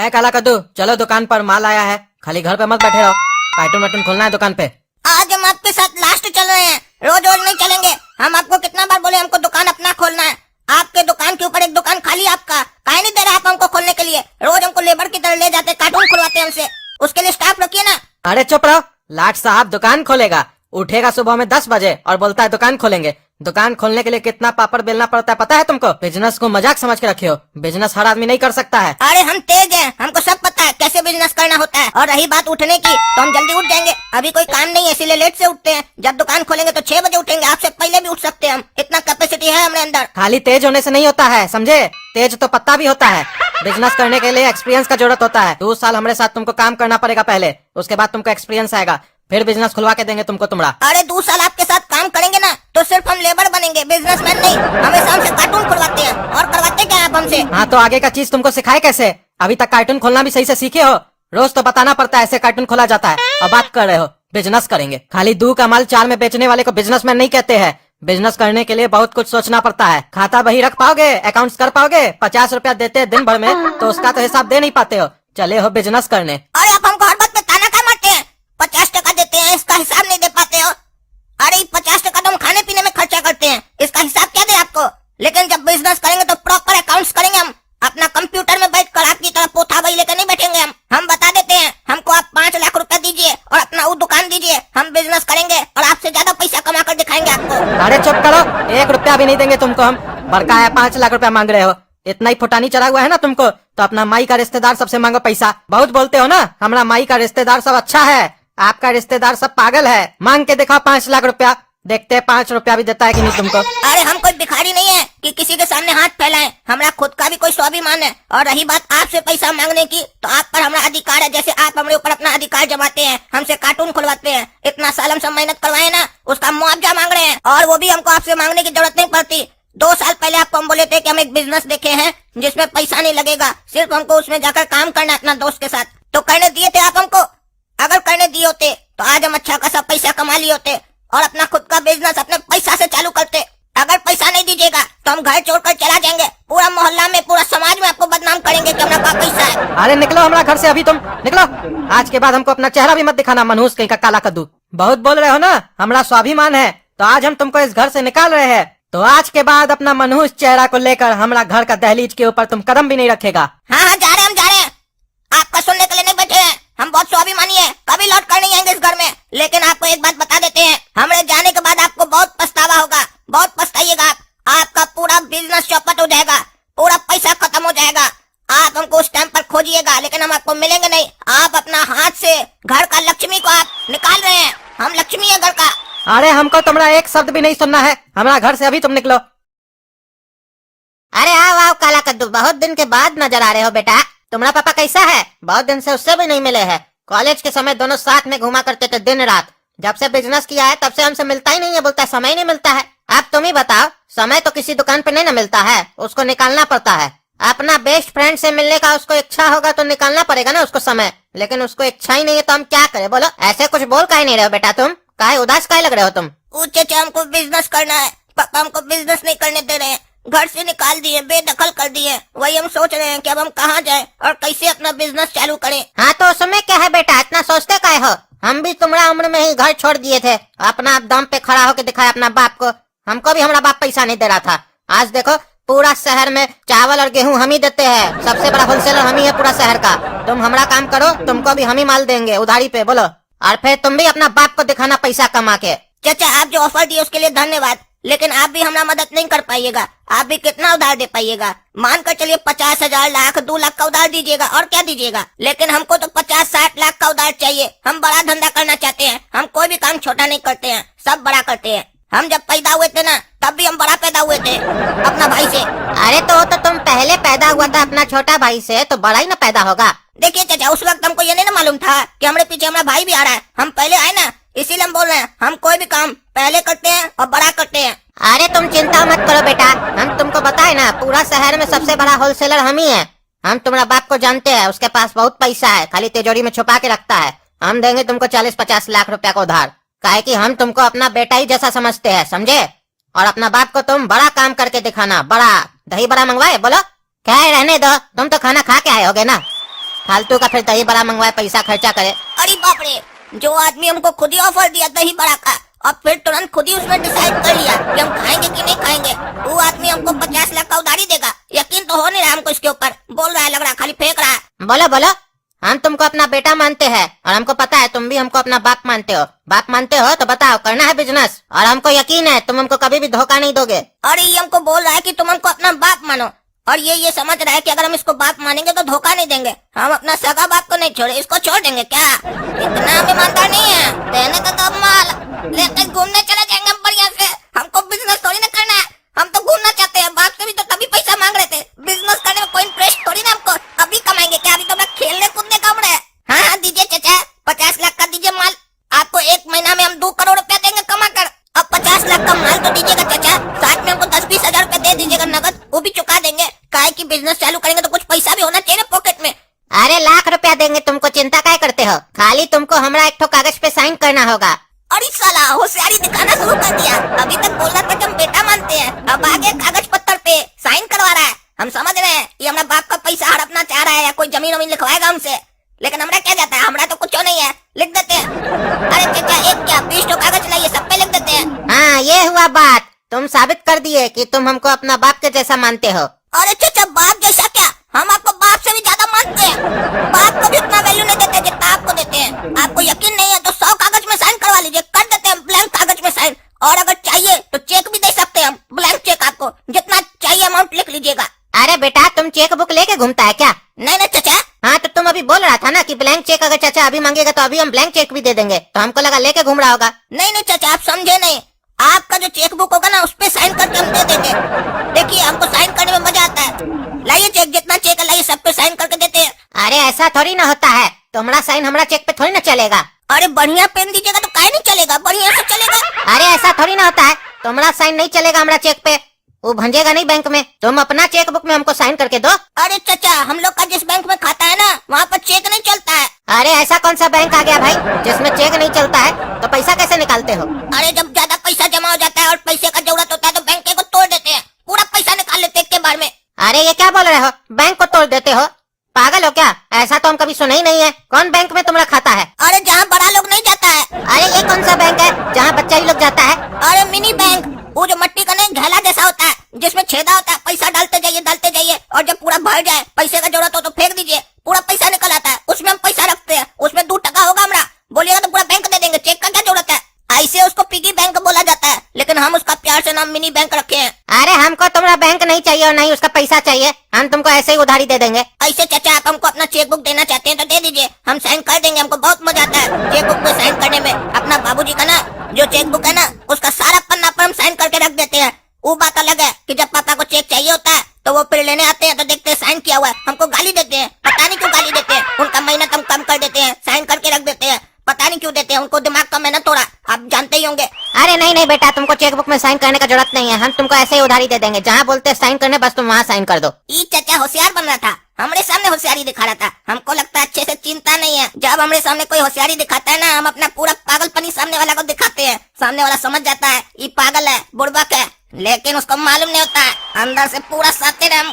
है काला कद्दू, चलो दुकान पर माल आया है, खाली घर पे मत बैठे रहो। कार्टून वार्टून खोलना है दुकान पे। आज हम आपके साथ लास्ट चल रहे हैं, रोज रोज नहीं चलेंगे। हम आपको कितना बार बोले हमको दुकान अपना खोलना है। आपके दुकान के ऊपर एक दुकान खाली आपका, काहे नहीं दे रहा आप हमको खोलने के लिए? रोज हमको लेबर की तरह ले जाते, कार्टून खुलवाते हैं हमसे। उसके लिए स्टाफ रखिए ना। अरे चुप रहो, लाट साहब दुकान खोलेगा, उठेगा सुबह में 10 बजे और बोलता है दुकान खोलेंगे। दुकान खोलने के लिए कितना पापड़ बेलना पड़ता है पता है तुमको? बिजनेस को मजाक समझ के रखे हो, बिजनेस हर आदमी नहीं कर सकता है। अरे हम तेज हैं, हमको सब पता है कैसे बिजनेस करना होता है। और रही बात उठने की, तो हम जल्दी उठ जाएंगे। अभी कोई काम नहीं है इसीलिए लेट से उठते हैं। जब दुकान खोलेंगे तो 6 बजे उठेंगे, आपसे पहले भी उठ सकते हैं हम, इतना कैपेसिटी है हमारे अंदर। खाली तेज होने से नहीं होता है, समझे? तेज तो पत्ता भी होता है। बिजनेस करने के लिए एक्सपीरियंस का जरूरत होता है। 2 साल हमारे साथ तुमको काम करना पड़ेगा पहले, उसके बाद तुमको एक्सपीरियंस आएगा, फिर बिजनेस खुलवा के देंगे तुमको तुमरा। अरे 2 साल आपके साथ काम करेंगे ना तो सिर्फ हम लेबर बनेंगे, बिजनेसमैन नहीं। हमेशा हमसे कार्टून खुलवाते हैं। और करवाते क्या आप हमसे? हाँ तो आगे का चीज तुमको सिखाए कैसे? अभी तक कार्टून खोलना भी सही से सीखे हो? रोज तो बताना पड़ता है ऐसे कार्टून खोला जाता है, और बात कर रहे हो बिजनेस करेंगे। खाली 2 का माल 4 में बेचने वाले को बिजनेसमैन नहीं कहते हैं। बिजनेस करने के लिए बहुत कुछ सोचना पड़ता है। खाता बही रख पाओगे, अकाउंट्स कर पाओगे? 50 रुपया देते हैं दिन भर में, तो उसका तो हिसाब दे नहीं पाते हो। चले हो बिजनेस करने। अरे आप हमको हर बात पे ताना क्या मारते हैं? 50 टका देते हैं, इसका हिसाब नहीं दे पाते हो। अरे 50 टका तो हम खाने पीने में खर्चा करते हैं, इसका हिसाब क्या दे आपको? लेकिन जब बिजनेस करेंगे तो प्रॉपर अकाउंट्स करेंगे हम। अपना कंप्यूटर में बैठकर आपकी तरह पोथा बही लेकर नहीं बैठेंगे हम बता देते हैं, हमको आप 5 लाख रुपया दीजिए और अपना वो दुकान दीजिए, हम बिजनेस करेंगे और आपसे ज्यादा पैसा कमा कर दिखाएंगे आपको। अरे चुप करो, 1 रुपया भी नहीं देंगे तुमको हम। बड़का है 5 लाख रुपया मांग रहे हो, इतना ही फुटानी चढ़ा हुआ है ना तुमको, तो अपना माई का रिश्तेदार सबसे मांगो पैसा। बहुत बोलते हो ना, हमारा माई का रिश्तेदार सब अच्छा है, आपका रिश्तेदार सब पागल है। मांग के देखो 5 लाख रुपया, देखते हैं 5 रुपया भी देता है कि नहीं तुमको। अरे हम कोई भिखारी नहीं है कि किसी के सामने हाथ फैलाएं, हमारा खुद का भी कोई स्वाभिमान है। और रही बात आपसे पैसा मांगने की, तो आप पर हमारा अधिकार है। जैसे आप हमारे ऊपर अपना अधिकार जमाते हैं, हमसे कार्टून खुलवाते हैं, इतना साल हम सब मेहनत करवाए ना, उसका मुआवजा मांग रहे हैं। और वो भी हमको आपसे मांगने की जरूरत नहीं पड़ती। 2 साल पहले आपको हम बोले थे कि हम एक बिजनेस देखे हैं जिसमें पैसा नहीं लगेगा, सिर्फ हमको उसमें जाकर काम करना है अपना दोस्त के साथ, तो करने दिए थे आप हमको? अगर करने दिए होते तो आज हम अच्छा खासा पैसा कमा लिए होते और अपना खुद का बिजनेस अपने पैसा से चालू करते। अगर पैसा नहीं दीजिएगा तो हम घर छोड़कर चला जाएंगे, पूरा मोहल्ला में, पूरा समाज में आपको बदनाम करेंगे कि हमारा पैसा है। अरे निकलो हमारा घर से अभी, तुम निकलो। आज के बाद हमको अपना चेहरा भी मत दिखाना, मनहूस कहीं का काला कद्दू। बहुत बोल रहे हो ना, हमारा स्वाभिमान है, तो आज हम तुमको इस घर से निकाल रहे हैं। तो आज के बाद अपना मनहूस चेहरा को लेकर हमारा घर का दहलीज के ऊपर तुम कदम भी नहीं रखेगा। हाँ जा रहे हैं, हम जा रहे हैं। आपका सुनने के लिए नहीं बैठे हैं, हम बहुत स्वाभिमानी है, कभी लौट कर नहीं आएंगे इस घर में। लेकिन आपको एक बात बता देते हैं, हमारे जाने के बाद आपको बहुत पछतावा होगा, बहुत पछताइएगा आप। आपका पूरा बिजनेस चौपट हो जाएगा, पूरा पैसा खत्म हो जाएगा। आप हमको उस टाइम पर खोजिएगा, लेकिन हम आपको मिलेंगे नहीं। आप अपना हाथ से घर का लक्ष्मी को आप निकाल रहे हैं, हम लक्ष्मी है घर का। अरे हमको तुम्हारा एक शब्द भी नहीं सुनना है, हमारा घर से अभी तुम निकलो। अरे आओ आओ काला कद्दू, बहुत दिन के बाद नजर आ रहे हो बेटा। तुम्हारा पापा कैसा है? बहुत दिन से उससे भी नहीं मिले हैं। कॉलेज के समय दोनों साथ में घुमा करते थे दिन रात। जब से बिजनेस किया है तब से हमसे मिलता ही नहीं है, बोलता है समय नहीं मिलता है। आप तुम ही बताओ, समय तो किसी दुकान पे नहीं ना मिलता है, उसको निकालना पड़ता है। अपना बेस्ट फ्रेंड से मिलने का उसको इच्छा होगा तो निकालना पड़ेगा ना उसको समय, लेकिन उसको इच्छा ही नहीं है तो हम क्या करें बोलो? ऐसे कुछ बोल काहे नहीं रहे हो बेटा तुम? काहे उदास काहे लग रहे हो तुम? चाचा हमको बिजनेस करना है, पापा हमको बिजनेस नहीं करने दे रहे हैं, घर से निकाल दिए, बेदखल कर दिए। वही हम सोच रहे हैं कि अब हम कहाँ जाएं और कैसे अपना बिजनेस चालू करें। हाँ तो उसमें क्या है बेटा, इतना सोचते काहे हो? हम भी तुम्हारा उम्र में ही घर छोड़ दिए थे, अपना दम पे खड़ा होकर दिखाया अपना बाप को। हमको भी हमारा बाप पैसा नहीं दे रहा था। आज देखो पूरा शहर में चावल और गेहूं हम ही देते हैं, सबसे बड़ा होलसेलर हम ही है पूरा शहर का। तुम हमारा काम करो, तुमको भी हम ही माल देंगे उधारी पे, बोलो। और फिर तुम भी अपना बाप को दिखाना पैसा कमा के। चाचा आप जो ऑफर दिए उसके लिए धन्यवाद, लेकिन आप भी हमारा मदद नहीं कर पाइएगा। आप भी कितना उधार दे पाइएगा? मान कर चलिए 50,000, लाख, 2 लाख का उधार दीजिएगा, और क्या दीजिएगा? लेकिन हमको तो 50-60 लाख का उधार चाहिए। हम बड़ा धंधा करना चाहते हैं, हम कोई भी काम छोटा नहीं करते हैं, सब बड़ा करते हैं। हम जब पैदा हुए थे ना, तब भी हम बड़ा पैदा हुए थे अपना भाई से। अरे तो तुम पहले पैदा हुआ था अपना छोटा भाई से, तो बड़ा ही ना पैदा होगा। देखिए चाचा, उस वक्त हमको ये नहीं ना मालूम था कि हमारे पीछे हमारा भाई भी आ रहा है। हम पहले आए ना, इसीलिए हम बोल रहे हैं, हम कोई भी काम पहले करते हैं और बड़ा करते हैं। अरे तुम चिंता मत करो बेटा, हम तुमको बताए ना, पूरा शहर में सबसे बड़ा होलसेलर हम ही है। हम तुम्हारा बाप को जानते हैं, उसके पास बहुत पैसा है, खाली तिजोरी में छुपा के रखता है। हम देंगे तुमको 40-50 लाख रुपया का उधार, काहे कि हम तुमको अपना बेटा ही जैसा समझते हैं, समझे? और अपना बाप को तुम बड़ा काम करके दिखाना, बड़ा। दही बड़ा मंगवाए बोलो? क्या रहने दो, तुम तो खाना खा के आए होगे ना। फालतू का फिर दही बड़ा मंगवाए, पैसा खर्चा करे। अरे बाप रे, जो आदमी हमको खुद ही ऑफर दिया दही बड़ा का और फिर तुरंत खुद ही उसमें डिसाइड कर लिया कि हम खाएंगे कि नहीं खाएंगे, वो आदमी हमको 50 लाख का उधारी देगा। यकीन तो हो नहीं रहा हमको इसके ऊपर। बोल रहा है, लग रहा खाली फेंक रहा है। बोलो बोलो, हम तुमको अपना बेटा मानते हैं और हमको पता है तुम भी हमको अपना बाप मानते हो। बाप मानते हो तो बताओ, करना है बिजनेस, और हमको यकीन है तुम हमको कभी भी धोखा नहीं दोगे। अरे ये हमको बोल रहा है कि तुम हमको अपना बाप मानो, और ये समझ रहा है कि अगर हम इसको बाप मानेंगे तो धोखा नहीं देंगे। हम अपना सगा बाप को नहीं छोड़े, इसको छोड़ देंगे क्या? इतना हम ईमानदार नहीं है। देने तो दो माल, लेते घूमने चले जाएंगे हम बढ़िया से। हमको बिजनेस थोड़ी ना करना है, हम तो घूमना चाहते हैं। बाप से भी तो तभी पैसा मांग रहे थे। बिजनेस करने में कोई इंटरेस्ट थोड़ी ना हमको। अभी कमाएंगे क्या? अभी तो मैं खेलने कूदने का उम्र है। हाँ दीजिए चाचा, 50 लाख का दीजिए माल। आपको 1 महीना में हम 2 करोड़ रुपया देंगे कमा कर। अब 50 लाख का माल तो दीजिएगा चाचा, साथ में हमको 10-20 हजार रुपया दे दीजिएगा नगद, वो भी चुका देंगे। काहे की बिजनेस चालू करेंगे तो कुछ पैसा भी होना चाहिए ना पॉकेट में। अरे लाख रुपया देंगे तुमको, चिंता काय करते हो? खाली तुमको हमारा एक ठो कागज पे साइन करना होगा। अरे साला होशियारी दिखाना शुरू कर दिया। अभी तक बोल रहा था कि हम बेटा मानते हैं, अब आगे कागज पत्तर पे साइन करवा रहा है। हम समझ रहे हैं ये हमारा बाप का पैसा हड़पना चाह रहा है या कोई जमीन वमीन लिखवाएगा हमसे, लेकिन हमरा क्या जाता है, हमरा तो कुछ नहीं है। लिख देते हैं। अरे चाचा, एक क्या 20 ठो कागज लाइए, सब पे लिख देते हैं। हाँ ये हुआ बात, तुम साबित कर दिए कि तुम हमको अपना बाप के जैसा मानते हो। अरे चाचा, बाप जैसा क्या? हम आपको बाप से भी ज्यादा मानते हैं। बाप को भी उतना वैल्यू नहीं देते जितना आपको देते हैं। आपको यकीन नहीं है तो 100 कागज में साइन करवा लीजिए, कर देते हैं ब्लैंक कागज में साइन। और अगर चाहिए तो चेक भी दे सकते हैं हम, ब्लैंक चेक। आपको जितना चाहिए अमाउंट लिख लीजिएगा। अरे बेटा, तुम चेक बुक लेके घूमता है क्या? नहीं नहीं चाचा। हाँ तो तुम अभी बोल रहा था ना कि ब्लैंक चेक अगर चाचा अभी मांगेगा तो अभी हम ब्लैंक चेक भी दे देंगे, तो हमको लगा लेके घूम रहा होगा। नहीं नहीं चाचा, आप समझे नहीं। आपका जो चेक बुक होगा ना, उस पे साइन करके हम दे देंगे। देखिए, हमको साइन करने में मजा आता है। लाइए चेक, जितना चेक है लाइए, सब पे साइन करके देते हैं। अरे ऐसा थोड़ी ना होता है, तुम्हारा साइन हमारा चेक पे थोड़ी ना चलेगा। अरे बढ़िया पेन दीजिएगा तो काहे नहीं चलेगा, बढ़िया से चलेगा। अरे ऐसा थोड़ी ना होता है, तुम्हारा साइन नहीं चलेगा हमारा चेक पे, वो भंजेगा नहीं बैंक में। तुम अपना चेक बुक में हमको साइन करके दो। अरे चाचा, हम लोग का जिस बैंक में खाता है ना, वहाँ पर चेक नहीं चलता है। अरे ऐसा कौन सा बैंक आ गया भाई जिसमें चेक नहीं चलता है? तो पैसा कैसे निकालते हो? अरे जब ज्यादा पैसा जमा हो जाता है और पैसे का जरूरत होता है तो बैंक को तोड़ देते हैं, पूरा पैसा निकाल लेते हैं एक के बार में। अरे ये क्या बोल रहे हो, बैंक को तोड़ देते हो? पागल हो क्या? ऐसा तो हम कभी सुना ही नहीं है। कौन बैंक में तुम्हारा खाता है? अरे जहाँ बड़ा लोग नहीं जाता है। अरे ये कौन सा बैंक है जहाँ बच्चा ही लोग जाता है? अरे मिनी बैंक, वो जो मट्टी का नहीं घेला जैसा होता है, जिसमें छेदा होता है, पैसा डालते जाइए और जब पूरा भर जाए, पैसे का जरूरत हो तो फेंक दीजिए, पूरा पैसा निकल आता है। उसमें हम पैसा रखते हैं, उसमें 2 टका होगा हमारा। बोलिएगा तो पूरा बैंक दे देंगे, चेक का क्या जरूरत है? ऐसे उसको पिगी बैंक बोला जाता है, लेकिन हम उसका प्यार से नाम मिनी बैंक रखे हैं। अरे हमको तुम्हारा बैंक नहीं चाहिए और नहीं उसका पैसा चाहिए, हम तुमको ऐसे ही उधारी दे देंगे। ऐसे चाचा, आप हमको अपना चेक बुक देना चाहते हैं तो दे दीजिए, हम साइन कर देंगे। हमको बहुत मजा आता है चेक बुक पे साइन करने में। अपना बाबूजी का ना जो चेक बुक है ना, उसका सारा पन्ना पर हम साइन करके रख देते हैं। वो बात अलग है कि जब पापा को चेक चाहिए होता है तो वो फिर लेने आते हैं तो देखते हैं साइन किया हुआ है, हमको गाली देते हैं। पता नहीं क्यों गाली देते हैं, उनका मेहनत हम कम कर देते हैं, साइन करके रख देते हैं। पता नहीं क्यों देते हैं, उनको दिमाग का मेहनत थोड़ा, आप जानते ही होंगे। अरे नहीं नहीं बेटा, तुमको चेक बुक में साइन करने का जरूरत नहीं है, हम तुमको ऐसे ही उधारी दे देंगे। जहाँ बोलते हैं साइन करने, बस तुम वहाँ साइन कर दो। ये चाचा होशियार बन रहा था, हमारे सामने होशियारी दिखा रहा था। हमको लगता है अच्छे से चिंता नहीं है। जब हमारे सामने कोई होशियारी दिखाता है ना, हम अपना पूरा पागलपनी सामने वाला को दिखाते हैं। सामने वाला समझ जाता है ये पागल है, बुड़बक है, लेकिन उसको मालूम नहीं होता है अंदर से पूरा सातिर हम।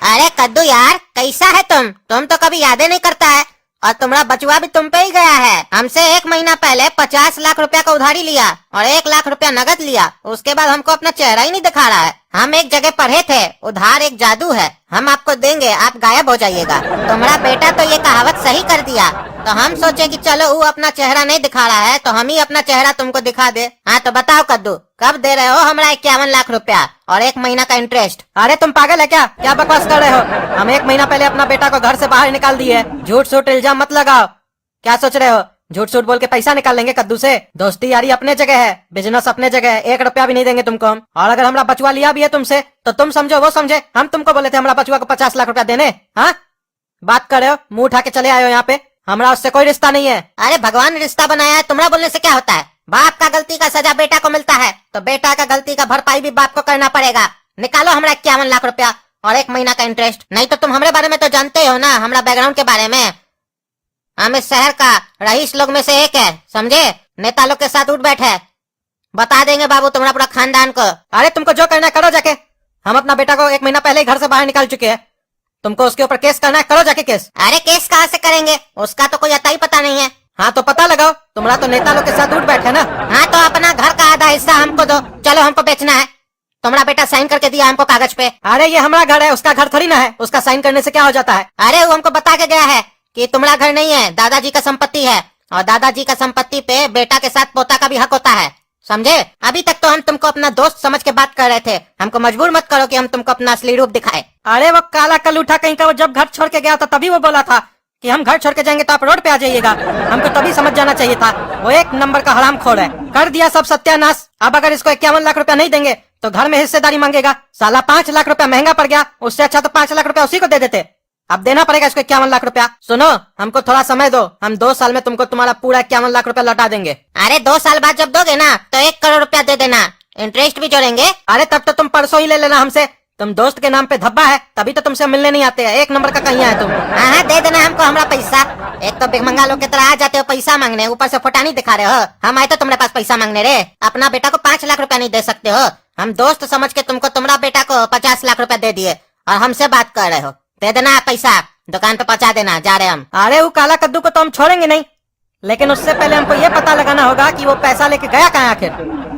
अरे कद्दू यार, कैसा है तुम तो कभी यादें नहीं करता है, और तुम्हारा बचवा भी तुम पे ही गया है। हमसे 1 महीना पहले 50 लाख रुपया का उधारी लिया और 1 लाख रुपया नगद लिया। उसके बाद हमको अपना चेहरा ही नहीं दिखा रहा है। हम एक जगह पढ़े थे, उधार एक जादू है, हम आपको देंगे, आप गायब हो जाइएगा। तुम्हारा बेटा तो ये कहावत सही कर दिया, तो हम सोचे कि चलो वो अपना चेहरा नहीं दिखा रहा है तो हम ही अपना चेहरा तुमको दिखा दे। हाँ तो बताओ कद्दू, कब दे रहे हो हमारा 51 लाख रुपया और 1 महीना का इंटरेस्ट? अरे तुम पागल है क्या? क्या बकवास कर रहे हो? हम 1 महीना पहले अपना बेटा को घर से बाहर निकाल दिए। झूठ सूट इल्जाम मत लगाओ। क्या सोच रहे हो झूठ सूट बोल के पैसा निकाल लेंगे कद्दू से? दोस्ती यारी अपने जगह है, बिजनेस अपने जगह है, 1 रुपया भी नहीं देंगे तुमको हम। और अगर हमारा बचवा लिया भी है तुमसे तो तुम समझो वो समझे। हम तुमको बोले थे हमारा बचवा को 50 लाख रुपया देने। हाँ बात कर रहे हो, मुंह उठा के चले आए हो यहाँ पे। हमारा उससे कोई रिश्ता नहीं है। अरे भगवान ने रिश्ता बनाया है, तुम्हारा बोलने से क्या होता है? बाप का गलती का सजा बेटा को मिलता है, तो बेटा का गलती का भरपाई भी बाप को करना पड़ेगा। निकालो हमारा 51 लाख रुपया और 1 महीना का इंटरेस्ट। नहीं तो तुम हमारे बारे में तो जानते हो ना, हमारा बैकग्राउंड के बारे में। हम इस शहर का रईस लोग में से एक है, समझे? नेता लोग के साथ उठ बैठे, बता देंगे बाबू तुम्हारा पूरा खानदान को। अरे तुमको जो करना है करो जाके। हम अपना बेटा को 1 महीना पहले ही घर से बाहर निकाल चुके हैं। तुमको उसके ऊपर केस करना है, करो जाके केस। अरे केस कहाँ से करेंगे, उसका तो कोई अता ही पता नहीं है। हाँ तो पता लगाओ, तुम्हारा तो नेता लोग के साथ उठ बैठे ना। हाँ तो अपना घर का आधा हिस्सा हमको दो, चलो हमको बेचना है। तुम्हारा बेटा साइन करके दिया हमको कागज पे। अरे ये हमारा घर है, उसका घर थोड़ी ना है, उसका साइन करने से क्या हो जाता है। अरे वो हमको बता के गया है कि तुम्हारा घर नहीं है, दादाजी का संपत्ति है, और दादाजी का संपत्ति पे बेटा के साथ पोता का भी हक होता है, समझे। अभी तक तो हम तुमको अपना दोस्त समझ के बात कर रहे थे, हमको मजबूर मत करो कि हम तुमको अपना असली रूप दिखाए। अरे वो काला कल उठा कहीं का, वो जब घर छोड़ के गया था तभी वो बोला था कि हम घर छोड़ के जाएंगे तो आप रोड पे आ जाइएगा। हमको तभी समझ जाना चाहिए था, वो एक नंबर का हरामखोर है। कर दिया सब सत्यानाश। अब अगर इसको 51 लाख रुपया नहीं देंगे तो घर में हिस्सेदारी मांगेगा। साला 5 लाख रुपया महंगा पड़ गया, उससे अच्छा तो 5 लाख रुपया उसी को दे देते। अब देना पड़ेगा इसको 51 लाख रुपया। सुनो, हमको थोड़ा समय दो, हम 2 साल में तुमको तुम्हारा पूरा 51 लाख रुपया लौटा देंगे। अरे 2 साल बाद जब दोगे ना तो 1 करोड़ रुपया दे देना, इंटरेस्ट भी जोड़ेंगे। अरे तब तो तुम परसों ही ले लेना हमसे, तुम दोस्त के नाम पे धब्बा है, तभी तो तुमसे मिलने नहीं आते हैं। 1 नंबर का कहीं है तुम। हाँ दे देना हमको हमारा पैसा। एक तो भिखमंगा लोग की तरह आ जाते हो पैसा मांगने, ऊपर से फोटानी दिखा रहे हो। हम आए तो तुम्हारे पास पैसा मांगने रे, अपना बेटा को 5 लाख रुपया नहीं दे सकते हो। हम दोस्त समझ के तुमको तुम्हारा बेटा को 50 लाख रुपया दे दिए और हमसे बात कर रहे हो। दे देना पैसा, दुकान पे पहुंचा देना, जा रहे हम। अरे वो काला कद्दू को तो हम छोड़ेंगे नहीं, लेकिन उससे पहले हमको ये पता लगाना होगा कि वो पैसा लेके गया कहाँ आखिर।